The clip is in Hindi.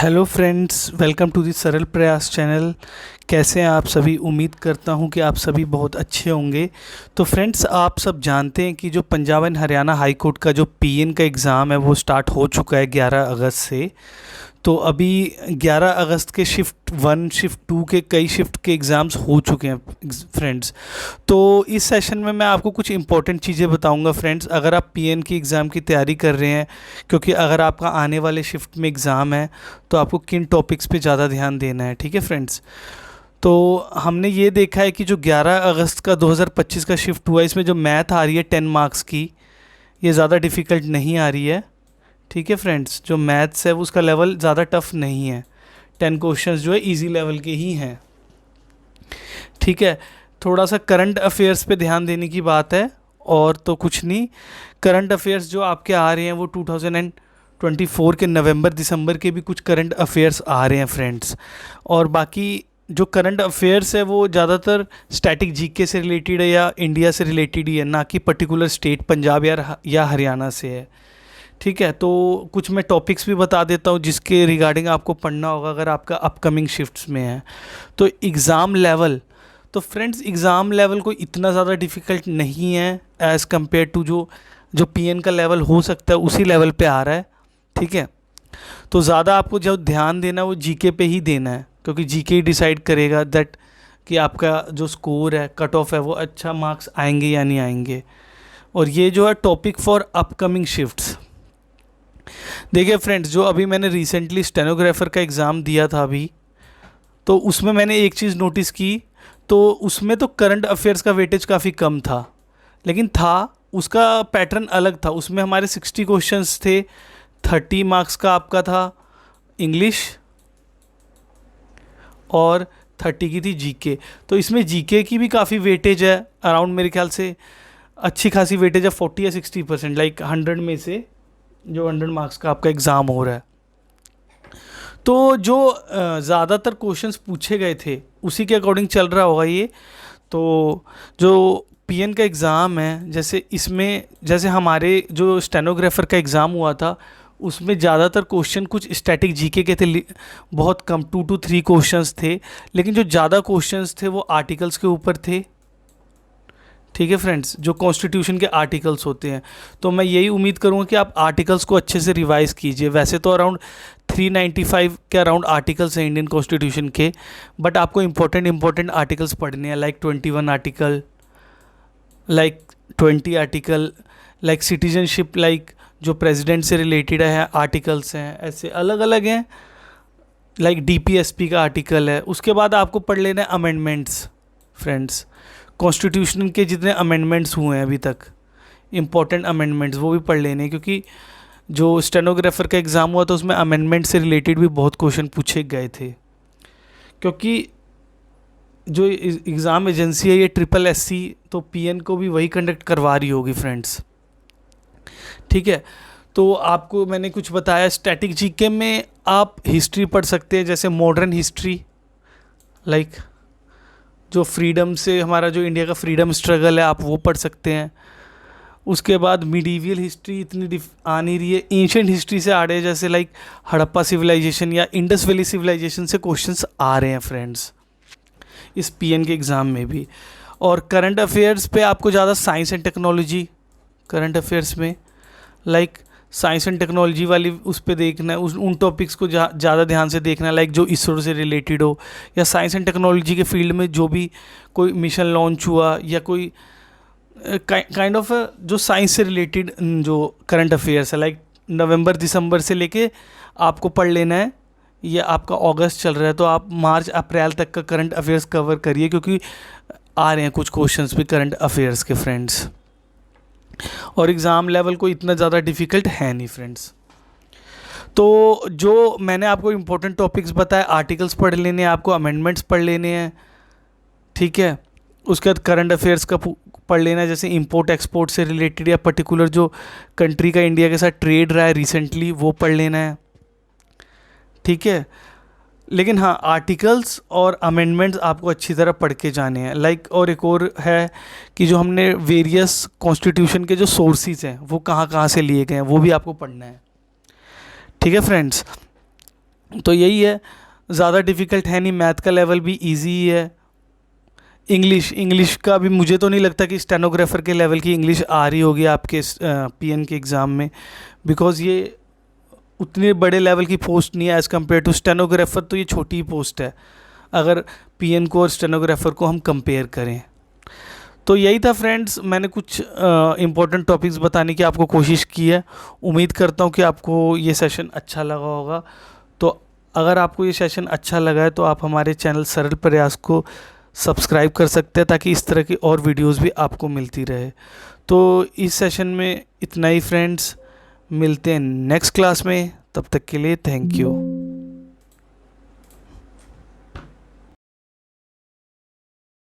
Hello friends, welcome to the Saral Prayas channel. कैसे हैं आप सभी? उम्मीद करता हूं कि आप सभी बहुत अच्छे होंगे। तो फ्रेंड्स, आप सब जानते हैं कि जो Punjab and Haryana high court का जो पीएन का एग्ज़ाम है वो स्टार्ट हो चुका है 11 अगस्त से। तो अभी 11 अगस्त के शिफ्ट 1 शिफ्ट 2 के कई शिफ्ट के एग्ज़ाम्स हो चुके हैं फ्रेंड्स। तो इस सेशन में मैं आपको कुछ इंपॉर्टेंट चीज़ें बताऊंगा फ्रेंड्स, अगर आप पीएन की एग्ज़ाम की तैयारी कर रहे हैं। क्योंकि अगर आपका आने वाले शिफ्ट में एग्ज़ाम है तो आपको किन टॉपिक्स पे ज़्यादा ध्यान देना है, ठीक है फ्रेंड्स। तो हमने ये देखा है कि जो 11 अगस्त का 2025 का शिफ्ट हुआ, इसमें जो मैथ आ रही है 10 मार्क्स की, ये ज़्यादा डिफ़िकल्ट नहीं आ रही है, ठीक है फ्रेंड्स। जो मैथ्स है वो उसका लेवल ज़्यादा टफ नहीं है। 10 क्वेश्चंस जो है इजी लेवल के ही हैं, ठीक है। थोड़ा सा करंट अफेयर्स पे ध्यान देने की बात है, और तो कुछ नहीं। करंट अफेयर्स जो आपके आ रहे हैं वो 2024 के नवंबर दिसंबर के भी कुछ करंट अफेयर्स आ रहे हैं फ्रेंड्स। और बाकी जो करंट अफेयर्स है वो ज़्यादातर स्टैटिक जीके से रिलेटेड है या इंडिया से रिलेटेड ही है, ना कि पर्टिकुलर स्टेट पंजाब या हरियाणा से है, ठीक है। तो कुछ मैं टॉपिक्स भी बता देता हूँ जिसके रिगार्डिंग आपको पढ़ना होगा अगर आपका अपकमिंग शिफ्ट्स में है। तो एग्ज़ाम लेवल, तो फ्रेंड्स एग्ज़ाम लेवल कोई इतना ज़्यादा डिफ़िकल्ट नहीं है एज़ कम्पेयर टू जो जो पीएन का लेवल हो सकता है उसी लेवल पे आ रहा है, ठीक है। तो ज़्यादा आपको जो ध्यान देना है वो जीके पे ही देना है, क्योंकि जीके ही डिसाइड करेगा दैट कि आपका जो स्कोर है, कट ऑफ है, वो अच्छा मार्क्स आएंगे या नहीं आएंगे। और ये जो है टॉपिक फॉर अपकमिंग शिफ्ट्स। देखिए फ्रेंड्स, जो अभी मैंने रिसेंटली स्टेनोग्राफर का एग्ज़ाम दिया था अभी, तो उसमें मैंने एक चीज़ नोटिस की। तो उसमें तो करंट अफेयर्स का वेटेज काफ़ी कम था, लेकिन था उसका पैटर्न अलग था। उसमें हमारे 60 क्वेश्चंस थे, 30 मार्क्स का आपका था इंग्लिश और 30 की थी जीके। तो इसमें जीके की भी काफ़ी वेटेज है, अराउंड मेरे ख्याल से अच्छी खासी वेटेज है, 40 या 60%, लाइक 100 में से जो 100 मार्क्स का आपका एग्ज़ाम हो रहा है। तो जो ज़्यादातर क्वेश्चंस पूछे गए थे उसी के अकॉर्डिंग चल रहा होगा ये। तो जो पीएन का एग्ज़ाम है, जैसे इसमें जैसे हमारे जो स्टेनोग्राफर का एग्ज़ाम हुआ था उसमें ज़्यादातर क्वेश्चन कुछ स्टैटिक जीके के थे, बहुत कम 2 to 3 क्वेश्चंस थे। लेकिन जो ज़्यादा क्वेश्चंस थे वो आर्टिकल्स के ऊपर थे, ठीक है फ्रेंड्स, जो कॉन्स्टिट्यूशन के आर्टिकल्स होते हैं। तो मैं यही उम्मीद करूँगा कि आप आर्टिकल्स को अच्छे से रिवाइज़ कीजिए। वैसे तो अराउंड 395 के अराउंड आर्टिकल्स हैं इंडियन कॉन्स्टिट्यूशन के, बट आपको इंपॉर्टेंट आर्टिकल्स पढ़ने हैं, like 21 article, like 20 article, like citizenship, like जो प्रेसिडेंट से रिलेटेड है आर्टिकल्स हैं, ऐसे अलग अलग हैं। लाइक डीपीएसपी का आर्टिकल है। उसके बाद आपको पढ़ लेना है अमेंडमेंट्स फ्रेंड्स, कॉन्स्टिट्यूशन के जितने अमेंडमेंट्स हुए हैं अभी तक, इम्पॉर्टेंट अमेंडमेंट्स वो भी पढ़ लेने हैं। क्योंकि जो स्टेनोग्राफर का एग्ज़ाम हुआ था उसमें अमेंडमेंट से रिलेटेड भी बहुत क्वेश्चन पूछे गए थे। क्योंकि जो एग्ज़ाम एजेंसी है ये SSSC, तो पीएन को भी वही कंडक्ट करवा रही होगी फ्रेंड्स, ठीक है। तो आपको मैंने कुछ बताया। स्टैटिक जीके में आप हिस्ट्री पढ़ सकते हैं, जैसे मॉडर्न हिस्ट्री, लाइक जो फ्रीडम से हमारा जो इंडिया का फ्रीडम स्ट्रगल है आप वो पढ़ सकते हैं। उसके बाद मिडीवियल हिस्ट्री इतनी आ नहीं रही है, एंशिएंट हिस्ट्री से आ रहे हैं, जैसे लाइक हड़प्पा सिविलाइजेशन या इंडस वैली सिविलाइजेशन से क्वेश्चंस आ रहे हैं फ्रेंड्स इस पीएन के एग्ज़ाम में भी। और करंट अफेयर्स पे आपको ज़्यादा science and technology, current affairs में लाइक साइंस एंड टेक्नोलॉजी वाली उस पर देखना है, उन टॉपिक्स को ज़्यादा ध्यान से देखना है, लाइक जो इसरो से रिलेटेड हो या साइंस एंड टेक्नोलॉजी के फील्ड में जो भी कोई मिशन लॉन्च हुआ या कोई काइंड ऑफ जो साइंस से रिलेटेड जो करंट अफेयर्स है, लाइक नवंबर दिसंबर से लेके आपको पढ़ लेना है। ये आपका अगस्त चल रहा है तो आप मार्च अप्रैल तक का करंट अफेयर्स कवर करिए, क्योंकि आ रहे हैं कुछ क्वेश्चंस भी करंट अफेयर्स के फ्रेंड्स। और एग्ज़ाम लेवल को इतना ज़्यादा डिफ़िकल्ट है नहीं फ्रेंड्स। तो जो मैंने आपको इम्पोर्टेंट टॉपिक्स बताए, आर्टिकल्स पढ़ लेने हैं, आपको अमेंडमेंट्स पढ़ लेने हैं, ठीक है। उसके बाद करंट अफेयर्स का पढ़ लेना है, जैसे इंपोर्ट एक्सपोर्ट से रिलेटेड या पर्टिकुलर जो कंट्री का इंडिया के साथ ट्रेड रहा है रिसेंटली वो पढ़ लेना है, ठीक है। लेकिन हाँ, आर्टिकल्स और अमेंडमेंट्स आपको अच्छी तरह पढ़ के जाने हैं। लाइक और एक और है कि जो हमने वेरियस कॉन्स्टिट्यूशन के जो सोर्सेज हैं वो कहाँ कहाँ से लिए गए हैं वो भी आपको पढ़ना है, ठीक है फ्रेंड्स। तो यही है, ज़्यादा डिफ़िकल्ट है नहीं, मैथ का लेवल भी इजी ही है। इंग्लिश का भी मुझे तो नहीं लगता कि स्टेनोग्राफर के लेवल की इंग्लिश आ रही होगी आपके पीएन के एग्ज़ाम में, बिकॉज़ ये उतने बड़े लेवल की पोस्ट नहीं है एज़ कम्पेयर टू स्टेनोग्राफर। तो ये छोटी ही पोस्ट है अगर पीएन को और स्टेनोग्राफर को हम कंपेयर करें। तो यही था फ्रेंड्स, मैंने कुछ इम्पोर्टेंट टॉपिक्स बताने की आपको कोशिश की है। उम्मीद करता हूँ कि आपको ये सेशन अच्छा लगा होगा। तो अगर आपको ये सेशन अच्छा लगा है तो आप हमारे चैनल सरल प्रयास को सब्सक्राइब कर सकते हैं, ताकि इस तरह की और वीडियोस भी आपको मिलती रहे। तो इस सेशन में इतना ही फ्रेंड्स, मिलते हैं नेक्स्ट क्लास में, तब तक के लिए थैंक यू।